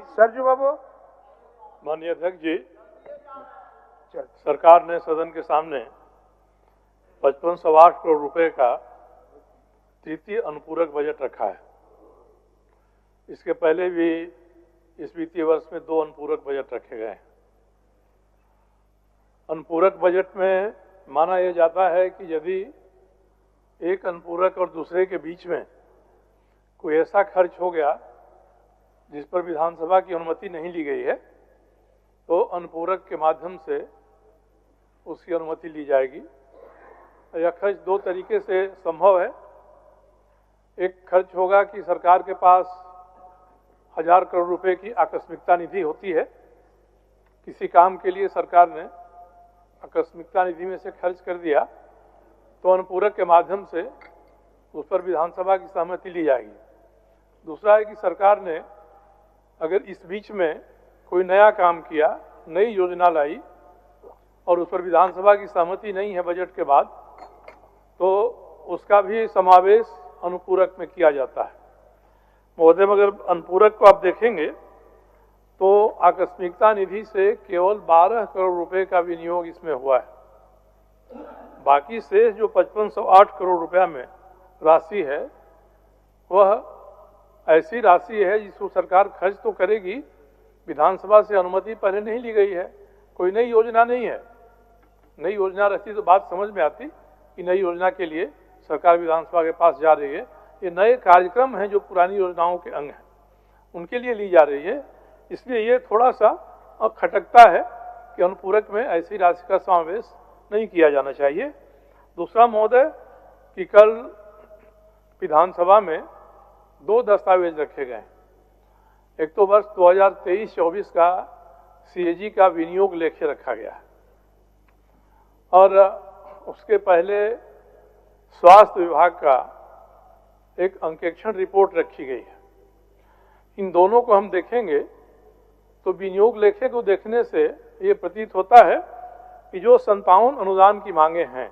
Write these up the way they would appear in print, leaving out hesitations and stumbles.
सरजू बाबू। माननीय अध्यक्ष जी, सरकार ने सदन के सामने 5508 करोड़ रुपए का तृतीय अनुपूरक बजट रखा है। इसके पहले भी इस वित्तीय वर्ष में 2 अनुपूरक बजट रखे गए हैं। अनुपूरक बजट में माना यह जाता है कि यदि एक अनुपूरक और दूसरे के बीच में कोई ऐसा खर्च हो गया जिस पर विधानसभा की अनुमति नहीं ली गई है, तो अनुपूरक के माध्यम से उसकी अनुमति ली जाएगी। यह खर्च 2 तरीके से संभव है। एक खर्च होगा कि सरकार के पास 1000 करोड़ रुपए की आकस्मिकता निधि होती है। किसी काम के लिए सरकार ने आकस्मिकता निधि में से खर्च कर दिया, तो अनुपूरक के माध्यम से उस पर विधानसभा की सहमति ली जाएगी। दूसरा है कि सरकार ने अगर इस बीच में कोई नया काम किया, नई योजना लाई और उस पर विधानसभा की सहमति नहीं है बजट के बाद, तो उसका भी समावेश अनुपूरक में किया जाता है। महोदय, मगर अनुपूरक को आप देखेंगे तो आकस्मिकता निधि से केवल 12 करोड़ रुपए का विनियोग इसमें हुआ है। बाकी शेष जो 5508 करोड़ रुपया में राशि है, वह ऐसी राशि है जिसको सरकार खर्च तो करेगी, विधानसभा से अनुमति पहले नहीं ली गई है। कोई नई योजना नहीं है। नई योजना रहती तो बात समझ में आती कि नई योजना के लिए सरकार विधानसभा के पास जा रही है। ये नए कार्यक्रम हैं जो पुरानी योजनाओं के अंग हैं, उनके लिए ली जा रही है। इसलिए ये थोड़ा सा खटकता है कि अनुपूरक में ऐसी राशि का समावेश नहीं किया जाना चाहिए। दूसरा महोदय, कि कल विधानसभा में 2 दस्तावेज रखे गए। एक तो वर्ष 2023-24 का सीएजी का विनियोग लेखे रखा गया है और उसके पहले स्वास्थ्य विभाग का एक अंकेक्षण रिपोर्ट रखी गई है। इन दोनों को हम देखेंगे तो विनियोग लेखे को देखने से ये प्रतीत होता है कि जो 57 अनुदान की मांगे हैं,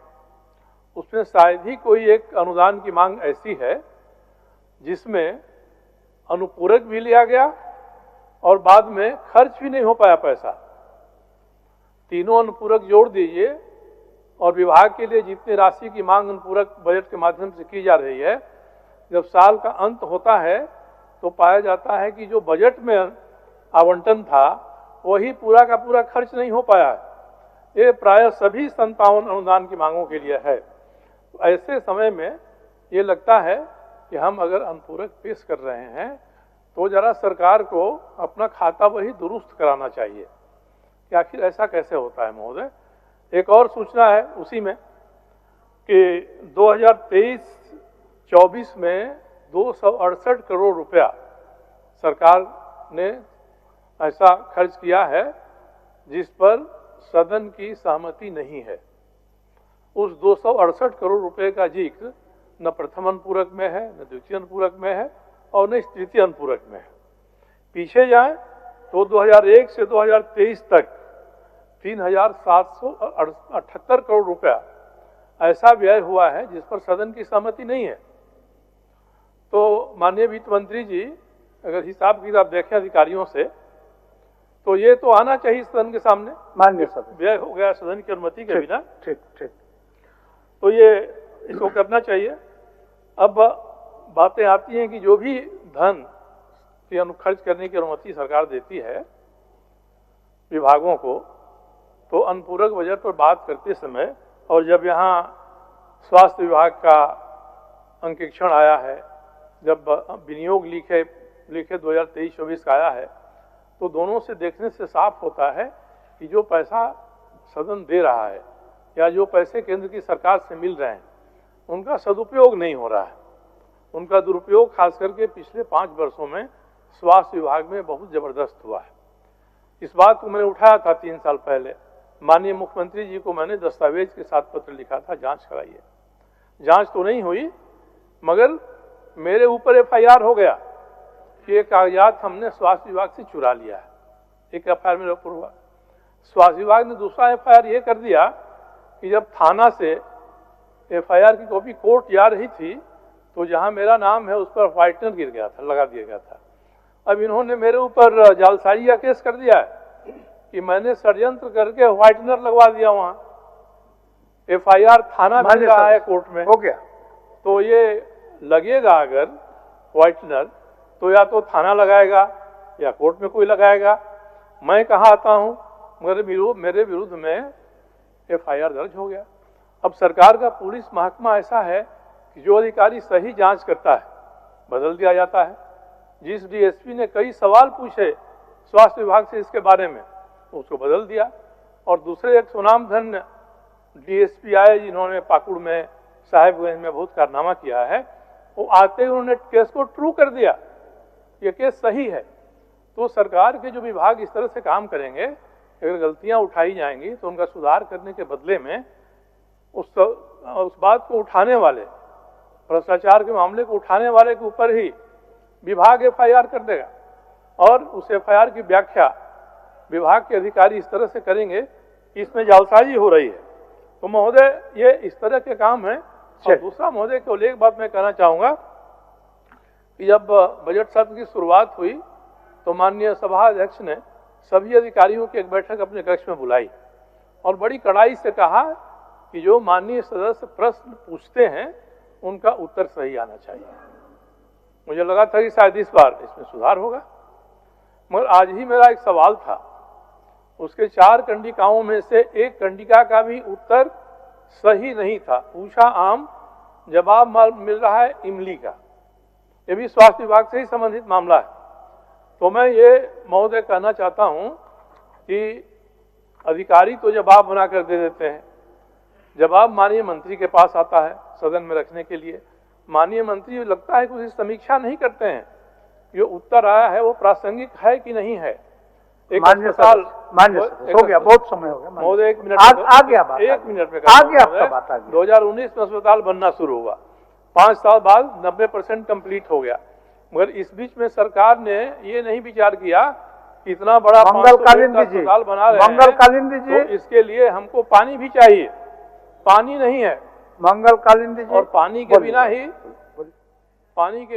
उसमें शायद ही कोई एक अनुदान की मांग ऐसी है जिसमें अनुपूरक भी लिया गया और बाद में खर्च भी नहीं हो पाया पैसा। तीनों अनुपूरक जोड़ दीजिए और विभाग के लिए जितनी राशि की मांग अनुपूरक बजट के माध्यम से की जा रही है, जब साल का अंत होता है तो पाया जाता है कि जो बजट में आवंटन था वही पूरा का पूरा खर्च नहीं हो पाया है। ये प्रायः सभी 57 अनुदान की मांगों के लिए है। तो ऐसे समय में ये लगता है कि हम अगर अनुपूरक पेश कर रहे हैं तो जरा सरकार को अपना खाता वही दुरुस्त कराना चाहिए कि आखिर ऐसा कैसे होता है। महोदय, एक और सूचना है उसी में कि 2023-24 में 268 करोड़ रुपया सरकार ने ऐसा खर्च किया है जिस पर सदन की सहमति नहीं है। उस 268 करोड़ रुपए का जिक्र न प्रथम अनुपूरक में है, न द्वितीय अनुपूरक में है और न तृतीय अनुपूरक में है। पीछे जाएं तो 2001 से 2023 तक 3778 करोड़ रुपया ऐसा व्यय हुआ है जिस पर सदन की सहमति नहीं है। तो माननीय वित्त मंत्री जी, अगर हिसाब किताब देखें अधिकारियों से, तो ये तो आना चाहिए सदन के सामने। माननीय सदन व्यय हो गया सदन की अनुमति के बिना। ठीक ठीक, तो ये इसको करना चाहिए। अब बातें आती हैं कि जो भी धन की खर्च करने की अनुमति सरकार देती है विभागों को, तो अनुपूरक बजट पर बात करते समय और जब यहाँ स्वास्थ्य विभाग का अंकेक्षण आया है, जब विनियोग लिखे 2023-24 का आया है, तो दोनों से देखने से साफ होता है कि जो पैसा सदन दे रहा है या जो पैसे केंद्र की सरकार से मिल रहे हैं उनका सदुपयोग नहीं हो रहा है। उनका दुरुपयोग खास करके पिछले 5 वर्षों में स्वास्थ्य विभाग में बहुत जबरदस्त हुआ है। इस बात को मैंने उठाया था 3 साल पहले। माननीय मुख्यमंत्री जी को मैंने दस्तावेज के साथ पत्र लिखा था, जांच कराइए। जांच तो नहीं हुई, मगर मेरे ऊपर एफआईआर हो गया कि ये कागजात हमने स्वास्थ्य विभाग से चुरा लिया है। एक एफआईआर मेरे ऊपर हुआ। स्वास्थ्य विभाग ने दूसरा एफआईआर ये कर दिया कि जब थाना से एफआईआर की कॉपी कोर्ट जा रही थी तो जहां मेरा नाम है उस पर व्हाइटनर गिर गया था, लगा दिया गया था। अब इन्होंने मेरे ऊपर जालसाजी का केस कर दिया है कि मैंने षड्यंत्र करके व्हाइटनर लगवा दिया वहां। एफआईआर थाना भेज रहा है कोर्ट में। हो गया। तो ये लगेगा अगर व्हाइटनर, तो या तो थाना लगाएगा या कोर्ट में कोई लगाएगा। मैं कहाँ आता हूँ, मेरे विरुद्ध में एफआईआर दर्ज हो गया। अब सरकार का पुलिस महकमा ऐसा है कि जो अधिकारी सही जांच करता है बदल दिया जाता है। जिस डीएसपी ने कई सवाल पूछे स्वास्थ्य विभाग से इसके बारे में, उसको बदल दिया। और दूसरे एक सुनामधन्य डीएसपी आए जिन्होंने पाकुड़ में, साहेबगंज में बहुत कारनामा किया है, वो आते ही उन्होंने केस को ट्रू कर दिया, ये केस सही है। तो सरकार के जो विभाग इस तरह से काम करेंगे, अगर गलतियां उठाई जाएंगी तो उनका सुधार करने के बदले में उस बात को उठाने वाले, भ्रष्टाचार के मामले को उठाने वाले के ऊपर ही विभाग एफआईआर कर देगा। और उस एफआईआर की व्याख्या विभाग के अधिकारी इस तरह से करेंगे कि इसमें जालसाजी हो रही है। तो महोदय, ये इस तरह के काम है। और दूसरा महोदय, केवल एक बात मैं कहना चाहूंगा कि जब बजट सत्र की शुरुआत हुई तो माननीय सभा अध्यक्ष ने सभी अधिकारियों की एक बैठक अपने कक्ष में बुलाई और बड़ी कड़ाई से कहा कि जो माननीय सदस्य प्रश्न पूछते हैं उनका उत्तर सही आना चाहिए। मुझे लगा था कि शायद इस बार इसमें सुधार होगा, मगर आज ही मेरा एक सवाल था, उसके 4 कंडिकाओं में से एक कंडिका का भी उत्तर सही नहीं था। पूछा आम, जवाब मिल रहा है इमली का। ये भी स्वास्थ्य विभाग से ही संबंधित मामला है। तो मैं ये महोदय कहना चाहता हूं कि अधिकारी तो जवाब बनाकर दे देते हैं, जवाब माननीय मंत्री के पास आता है सदन में रखने के लिए। माननीय मंत्री लगता है कि उसकी समीक्षा नहीं करते हैं, जो उत्तर आया है वो प्रासंगिक है कि नहीं है। एक अस्पताल, हो गया, बहुत समय हो गया महोदय, 1 मिनट आ गया बात, 1 मिनट में आ गया आपका बात। 2019 में अस्पताल बनना शुरू हुआ, 5 साल बाद 90% कंप्लीट हो गया। मगर इस बीच में सरकार ने ये नहीं विचार किया कि इतना बड़ा मंगलकालीन अस्पताल बना रहे हैं, मंगलकालीन दीजिए, तो इसके लिए हमको पानी भी चाहिए। पानी नहीं है, मंगलकालीन दीजिए। और पानी के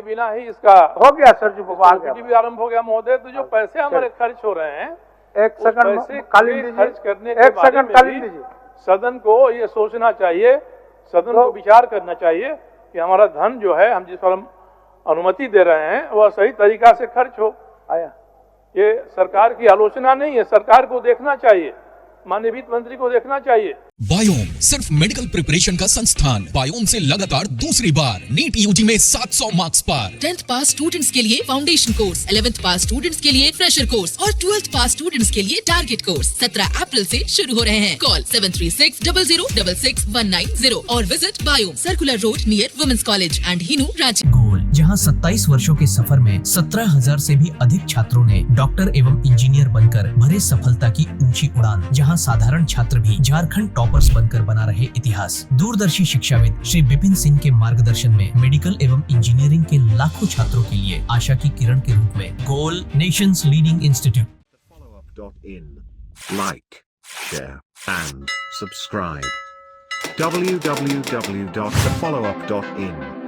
बिना ही इसका हो गया सर जी, भी आरंभ हो गया महोदय। तो जो पैसे हमारे खर्च हो रहे हैं, एक सेकंड खर्च करने के बारे में भी सदन को ये सोचना चाहिए, सदन को विचार करना चाहिए कि हमारा धन जो है, हम जिस पर हम अनुमति दे रहे हैं, वह सही तरीका से खर्च हो। ये सरकार की आलोचना नहीं है, सरकार को देखना चाहिए, माननीय वित्त मंत्री को देखना चाहिए। बायोम सिर्फ मेडिकल प्रिपरेशन का संस्थान। बायोम से लगातार दूसरी बार नीट यूजी में 700 मार्क्स पार। 10th पास स्टूडेंट्स के लिए फाउंडेशन कोर्स, 11th पास स्टूडेंट्स के लिए फ्रेशर कोर्स और 12th पास स्टूडेंट्स के लिए टारगेट कोर्स 17 अप्रैल से शुरू हो रहे हैं। कॉल 7360066190 और visit Biom, circular road near women's college and Hinoo, Ranchi. Goal, जहां 27 वर्षों के सफर में 17,000 से भी अधिक छात्रों ने डॉक्टर एवं इंजीनियर बनकर भरे सफलता की ऊंची उड़ान। जहां साधारण छात्र भी झारखंड टॉपर्स बनकर बना रहे इतिहास। दूरदर्शी शिक्षाविद श्री विपिन सिंह के मार्गदर्शन में मेडिकल एवं इंजीनियरिंग के लाखों छात्रों के लिए आशा की किरण के रूप में Goal, nation's leading institute. Followup.in. Like, share and subscribe. www.thefollowup.in